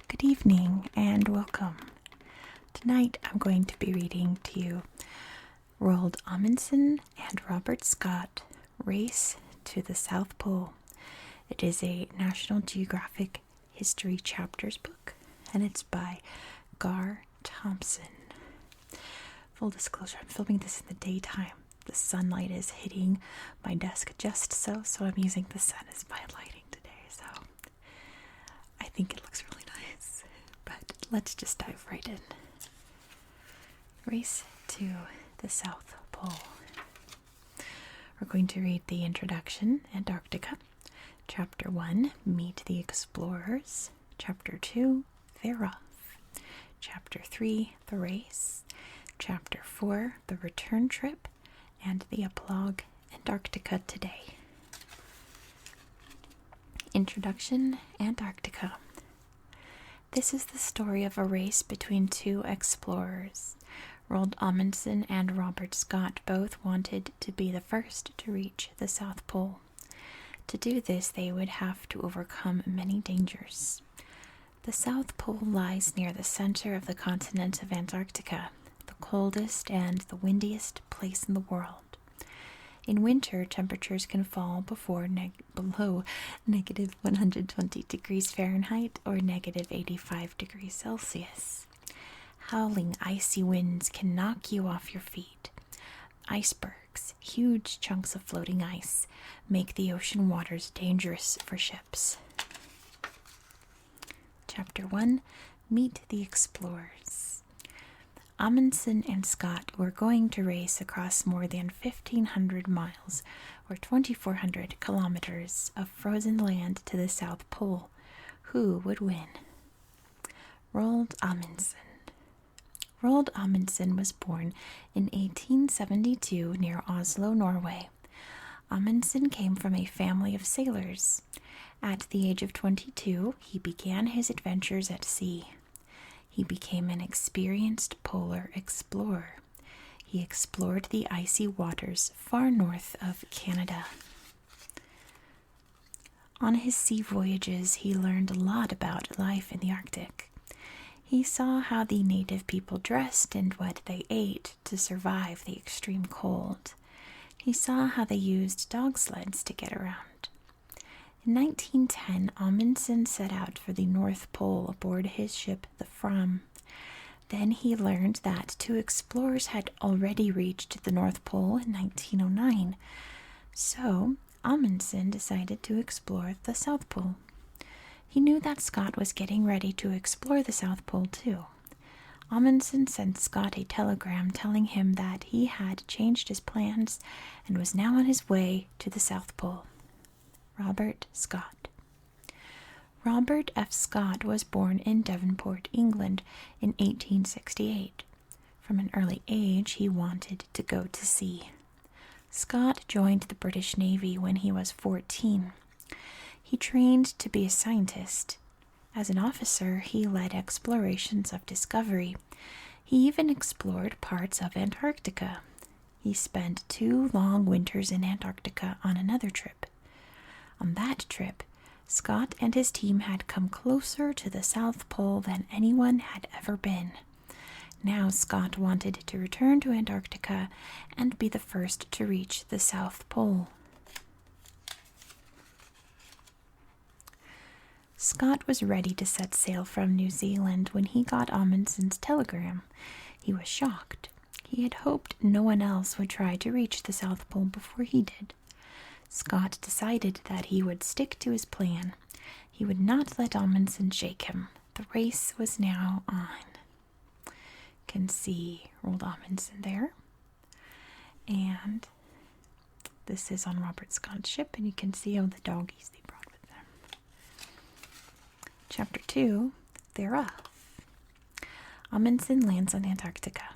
Good evening and welcome. Tonight I'm going to be reading to you Roald Amundsen and Robert Scott, Race to the South Pole. It is a National Geographic History Chapters book, and it's by Gar Thompson. Full disclosure, I'm filming this in the daytime. The sunlight is hitting my desk just so I'm using the sun as my lighting today, so I think it looks really nice. But let's just dive right in. Race to the South Pole. We're going to read the introduction, Antarctica. Chapter 1, Meet the Explorers. Chapter 2, They're Off. Chapter 3, The Race. Chapter 4, The Return Trip. And the epilogue, Antarctica Today. Introduction, Antarctica. This is the story of a race between two explorers. Roald Amundsen and Robert Scott both wanted to be the first to reach the South Pole. To do this, they would have to overcome many dangers. The South Pole lies near the center of the continent of Antarctica, the coldest and the windiest place in the world. In winter, temperatures can fall below negative 120 degrees Fahrenheit or negative 85 degrees Celsius. Howling icy winds can knock you off your feet. Icebergs, huge chunks of floating ice, make the ocean waters dangerous for ships. Chapter 1, Meet the Explorers. Amundsen and Scott were going to race across more than 1,500 miles, or 2,400 kilometers, of frozen land to the South Pole. Who would win? Roald Amundsen. Roald Amundsen was born in 1872 near Oslo, Norway. Amundsen came from a family of sailors. At the age of 22, he began his adventures at sea. He became an experienced polar explorer. He explored the icy waters far north of Canada. On his sea voyages, he learned a lot about life in the Arctic. He saw how the native people dressed and what they ate to survive the extreme cold. He saw how they used dog sleds to get around. In 1910, Amundsen set out for the North Pole aboard his ship, the Fram. Then he learned that two explorers had already reached the North Pole in 1909. So, Amundsen decided to explore the South Pole. He knew that Scott was getting ready to explore the South Pole too. Amundsen sent Scott a telegram telling him that he had changed his plans and was now on his way to the South Pole. Robert Scott. Robert F. Scott was born in Devonport, England in 1868. From an early age, he wanted to go to sea. Scott joined the British Navy when he was 14. He trained to be a scientist. As an officer, he led explorations of discovery. He even explored parts of Antarctica. He spent 2 long winters in Antarctica on another trip. On that trip, Scott and his team had come closer to the South Pole than anyone had ever been. Now Scott wanted to return to Antarctica and be the first to reach the South Pole. Scott was ready to set sail from New Zealand when he got Amundsen's telegram. He was shocked. He had hoped no one else would try to reach the South Pole before he did. Scott decided that he would stick to his plan. He would not let Amundsen shake him. The race was now on. You can see Roald Amundsen there. And this is on Robert Scott's ship, and you can see all the doggies they brought with them. Chapter 2, They're Off. Amundsen lands on Antarctica.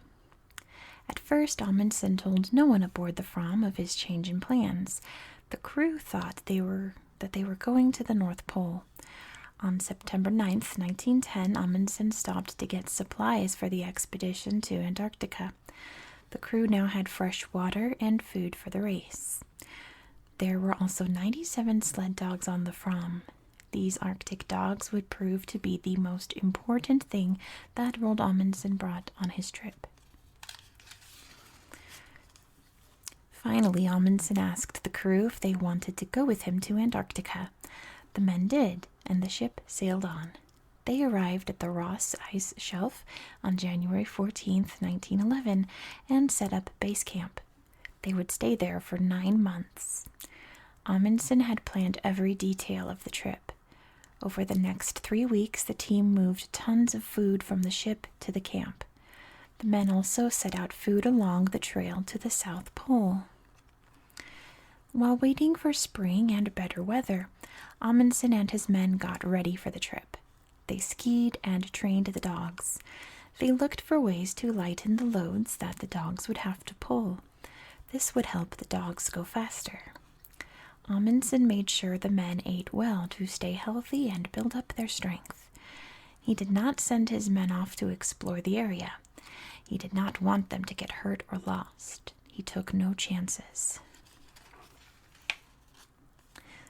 At first, Amundsen told no one aboard the Fram of his change in plans. The crew thought that they were going to the North Pole. On September 9th, 1910, Amundsen stopped to get supplies for the expedition to Antarctica. The crew now had fresh water and food for the race. There were also 97 sled dogs on the Fram. These Arctic dogs would prove to be the most important thing that Roald Amundsen brought on his trip. Finally, Amundsen asked the crew if they wanted to go with him to Antarctica. The men did, and the ship sailed on. They arrived at the Ross Ice Shelf on January 14th, 1911, and set up base camp. They would stay there for 9 months. Amundsen had planned every detail of the trip. Over the next 3 weeks, the team moved tons of food from the ship to the camp. The men also set out food along the trail to the South Pole. While waiting for spring and better weather, Amundsen and his men got ready for the trip. They skied and trained the dogs. They looked for ways to lighten the loads that the dogs would have to pull. This would help the dogs go faster. Amundsen made sure the men ate well to stay healthy and build up their strength. He did not send his men off to explore the area. He did not want them to get hurt or lost. He took no chances.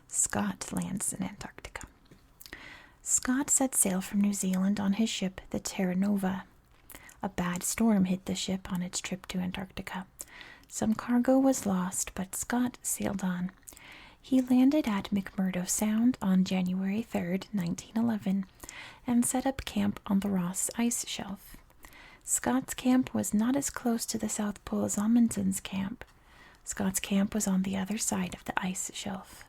Scott lands in Antarctica. Scott set sail from New Zealand on his ship, the Terra Nova. A bad storm hit the ship on its trip to Antarctica. Some cargo was lost, but Scott sailed on. He landed at McMurdo Sound on January 3rd, 1911, and set up camp on the Ross Ice Shelf. Scott's camp was not as close to the South Pole as Amundsen's camp. Scott's camp was on the other side of the ice shelf.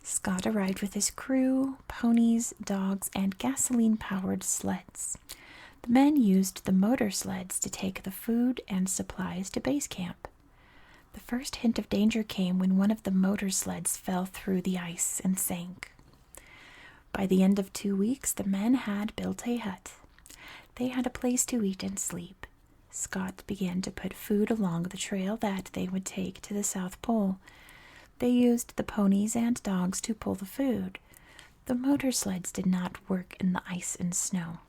Scott arrived with his crew, ponies, dogs, and gasoline-powered sleds. The men used the motor sleds to take the food and supplies to base camp. The first hint of danger came when one of the motor sleds fell through the ice and sank. By the end of 2 weeks, the men had built a hut. They had a place to eat and sleep. Scott began to put food along the trail that they would take to the South Pole. They used the ponies and dogs to pull the food. The motor sleds did not work in the ice and snow.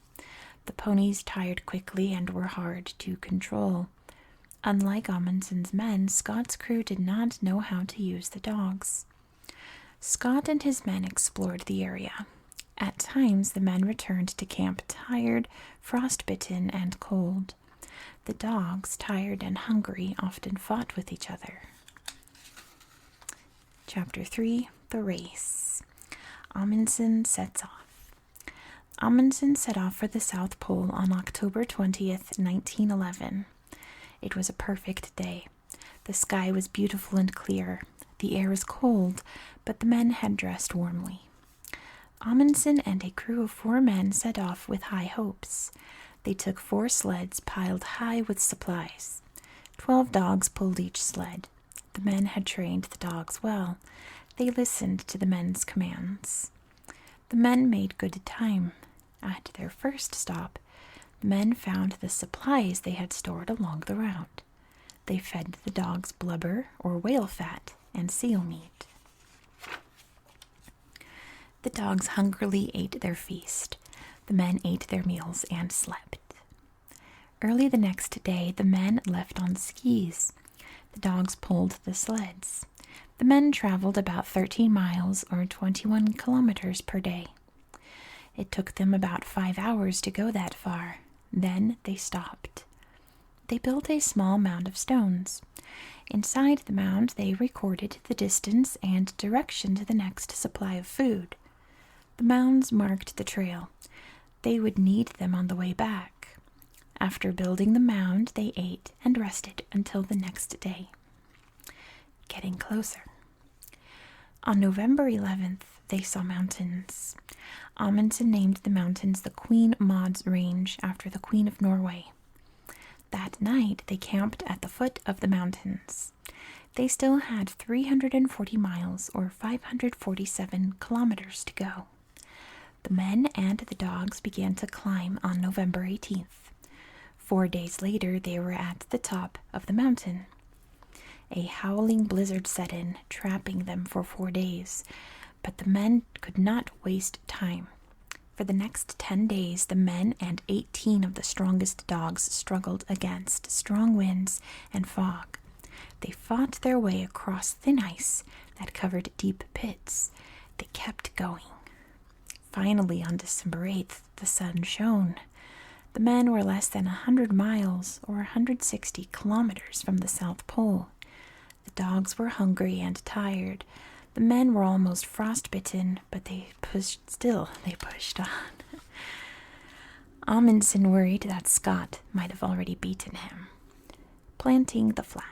The ponies tired quickly and were hard to control. Unlike Amundsen's men, Scott's crew did not know how to use the dogs. Scott and his men explored the area. At times, the men returned to camp tired, frostbitten, and cold. The dogs, tired and hungry, often fought with each other. Chapter 3, The Race. Amundsen sets off. Amundsen set off for the South Pole on October 20th, 1911. It was a perfect day. The sky was beautiful and clear. The air was cold, but the men had dressed warmly. Amundsen and a crew of 4 men set off with high hopes. They took 4 sleds piled high with supplies. 12 dogs pulled each sled. The men had trained the dogs well. They listened to the men's commands. The men made good time. At their first stop, the men found the supplies they had stored along the route. They fed the dogs blubber or whale fat and seal meat. The dogs hungrily ate their feast. The men ate their meals and slept. Early the next day, the men left on skis. The dogs pulled the sleds. The men traveled about 13 miles or 21 kilometers per day. It took them about 5 hours to go that far. Then they stopped. They built a small mound of stones. Inside the mound, they recorded the distance and direction to the next supply of food. The mounds marked the trail. They would need them on the way back. After building the mound, they ate and rested until the next day. Getting closer. On November 11th, they saw mountains. Amundsen named the mountains the Queen Maud's Range after the Queen of Norway. That night, they camped at the foot of the mountains. They still had 340 miles or 547 kilometers to go. The men and the dogs began to climb on November 18th. 4 days later, they were at the top of the mountain. A howling blizzard set in, trapping them for 4 days, but the men could not waste time. For the next 10 days, the men and 18 of the strongest dogs struggled against strong winds and fog. They fought their way across thin ice that covered deep pits. They kept going. Finally, on December 8th, the sun shone. The men were less than 100 miles, or 160 kilometers, from the South Pole. The dogs were hungry and tired. The men were almost frostbitten, but they pushed on. Amundsen worried that Scott might have already beaten him. Planting the flag.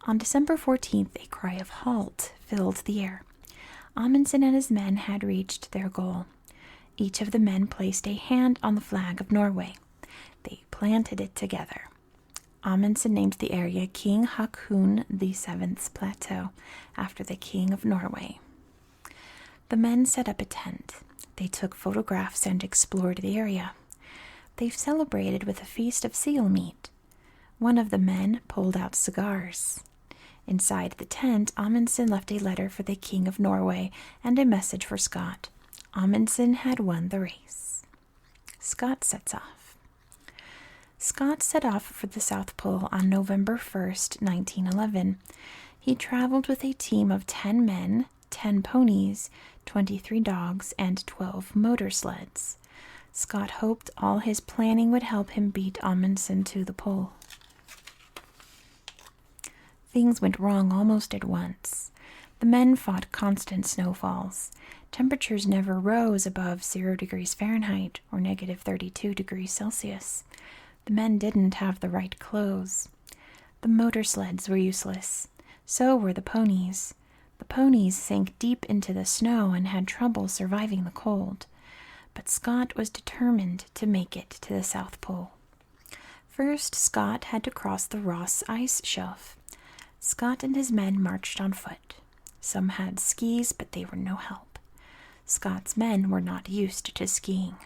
On December 14th, a cry of halt filled the air. Amundsen and his men had reached their goal. Each of the men placed a hand on the flag of Norway. They planted it together. Amundsen named the area King Haakon VII's Plateau, after the King of Norway. The men set up a tent. They took photographs and explored the area. They celebrated with a feast of seal meat. One of the men pulled out cigars. Inside the tent, Amundsen left a letter for the King of Norway and a message for Scott. Amundsen had won the race. Scott sets off. Scott set off for the South Pole on November 1st, 1911. He traveled with a team of 10 men, 10 ponies, 23 dogs, and 12 motor sleds. Scott hoped all his planning would help him beat Amundsen to the pole. Things went wrong almost at once. The men fought constant snowfalls. Temperatures never rose above 0 degrees Fahrenheit or negative 32 degrees Celsius. The men didn't have the right clothes. The motor sleds were useless. So were the ponies. The ponies sank deep into the snow and had trouble surviving the cold. But Scott was determined to make it to the South Pole. First, Scott had to cross the Ross ice shelf. Scott and his men marched on foot. Some had skis, but they were no help. Scott's men were not used to skiing.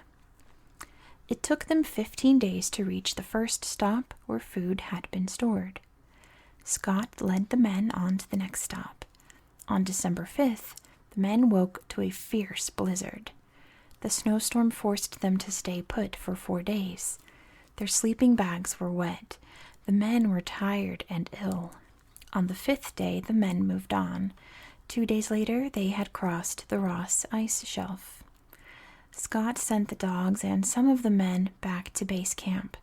It took them 15 days to reach the first stop where food had been stored. Scott led the men on to the next stop. On December 5th, the men woke to a fierce blizzard. The snowstorm forced them to stay put for 4 days. Their sleeping bags were wet. The men were tired and ill. On the 5th day, the men moved on. 2 days later, they had crossed the Ross ice shelf. Scott sent the dogs and some of the men back to base camp.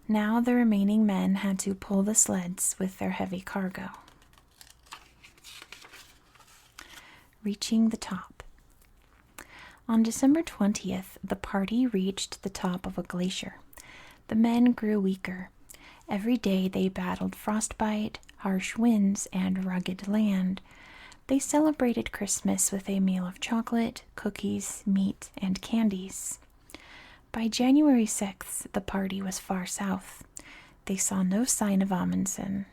Now the remaining men had to pull the sleds with their heavy cargo. Reaching the top. On December 20th, the party reached the top of a glacier. The men grew weaker. Every day they battled frostbite, harsh winds, and rugged land. They celebrated Christmas with a meal of chocolate, cookies, meat, and candies. By January 6th, the party was far south. They saw no sign of Amundsen.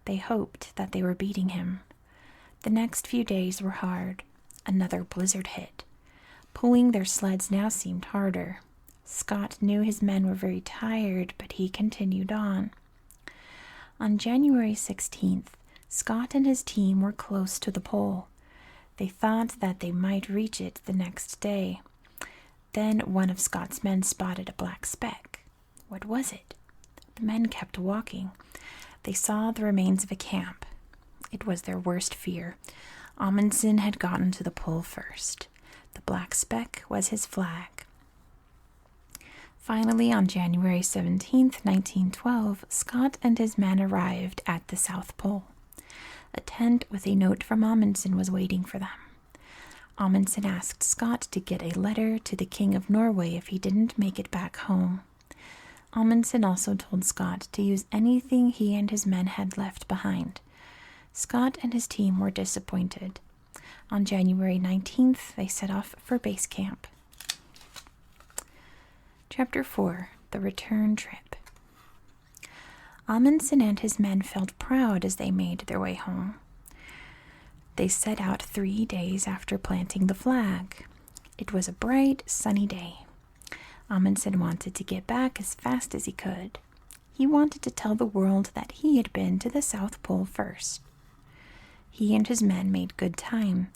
They hoped that they were beating him. The next few days were hard. Another blizzard hit. Pulling their sleds now seemed harder. Scott knew his men were very tired, but he continued on. On January 16th, Scott and his team were close to the pole. They thought that they might reach it the next day. Then one of Scott's men spotted a black speck. What was it? The men kept walking. They saw the remains of a camp. It was their worst fear. Amundsen had gotten to the pole first. The black speck was his flag. Finally, on January 17th, 1912, Scott and his men arrived at the South Pole. A tent with a note from Amundsen was waiting for them. Amundsen asked Scott to get a letter to the King of Norway if he didn't make it back home. Amundsen also told Scott to use anything he and his men had left behind. Scott and his team were disappointed. On January 19th, they set off for base camp. Chapter 4. The Return Trip. Amundsen and his men felt proud as they made their way home. They set out 3 days after planting the flag. It was a bright, sunny day. Amundsen wanted to get back as fast as he could. He wanted to tell the world that he had been to the South Pole first. He and his men made good time.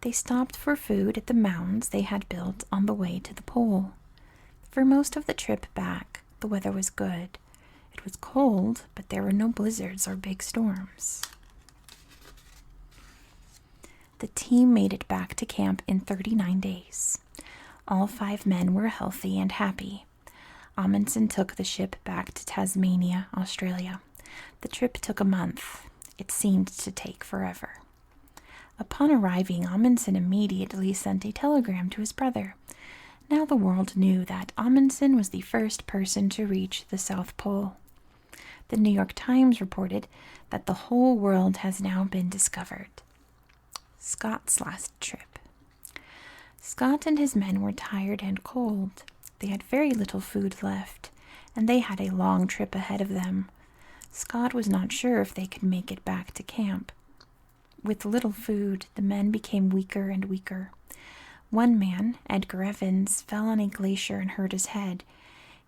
They stopped for food at the mounds they had built on the way to the pole. For most of the trip back, the weather was good. It was cold, but there were no blizzards or big storms. The team made it back to camp in 39 days. All 5 men were healthy and happy. Amundsen took the ship back to Tasmania, Australia. The trip took a month. It seemed to take forever. Upon arriving, Amundsen immediately sent a telegram to his brother. Now the world knew that Amundsen was the first person to reach the South Pole. The New York Times reported that the whole world has now been discovered. Scott's last trip. Scott and his men were tired and cold. They had very little food left, and they had a long trip ahead of them. Scott was not sure if they could make it back to camp. With little food, the men became weaker and weaker. One man, Edgar Evans, fell on a glacier and hurt his head.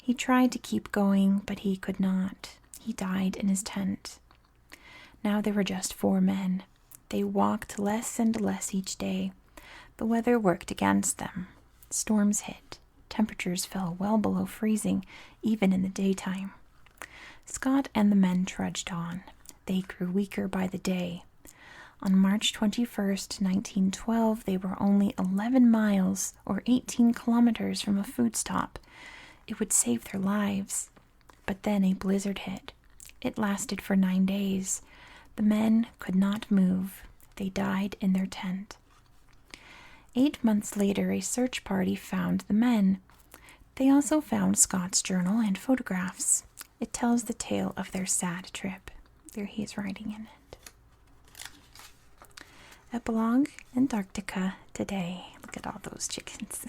He tried to keep going, but he could not. He died in his tent. Now there were just 4 men. They walked less and less each day. The weather worked against them. Storms hit. Temperatures fell well below freezing, even in the daytime. Scott and the men trudged on. They grew weaker by the day. On March 21st, 1912, they were only 11 miles or 18 kilometers from a food stop. It would save their lives. But then a blizzard hit. It lasted for 9 days. The men could not move. They died in their tent. 8 months later, a search party found the men. They also found Scott's journal and photographs. It tells the tale of their sad trip. There he is writing in it. Epilogue, Antarctica, today. Look at all those chickens.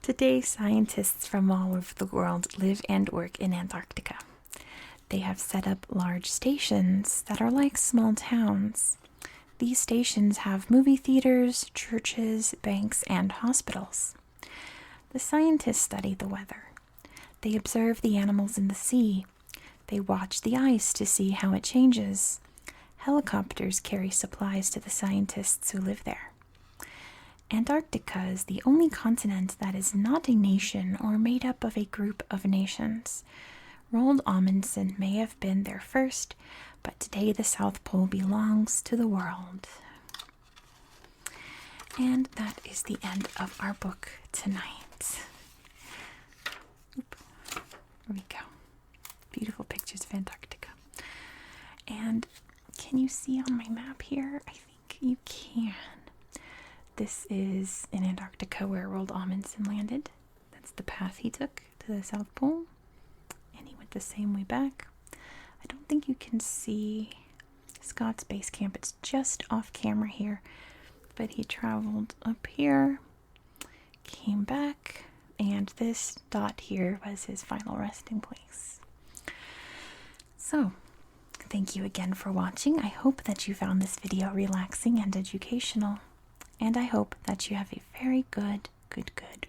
Today, scientists from all over the world live and work in Antarctica. They have set up large stations that are like small towns. These stations have movie theaters, churches, banks, and hospitals. The scientists study the weather. They observe the animals in the sea. They watch the ice to see how it changes. Helicopters carry supplies to the scientists who live there. Antarctica is the only continent that is not a nation or made up of a group of nations. Roald Amundsen may have been there first, but today the South Pole belongs to the world. And that is the end of our book tonight. There we go. Beautiful pictures of Antarctica. And can you see on my map here? I think you can. This is in Antarctica where Roald Amundsen landed. That's the path he took to the South Pole. And he went the same way back. I don't think you can see Scott's base camp. It's just off camera here. But he traveled up here, came back, and this dot here was his final resting place. So, thank you again for watching. I hope that you found this video relaxing and educational. And I hope that you have a very good night.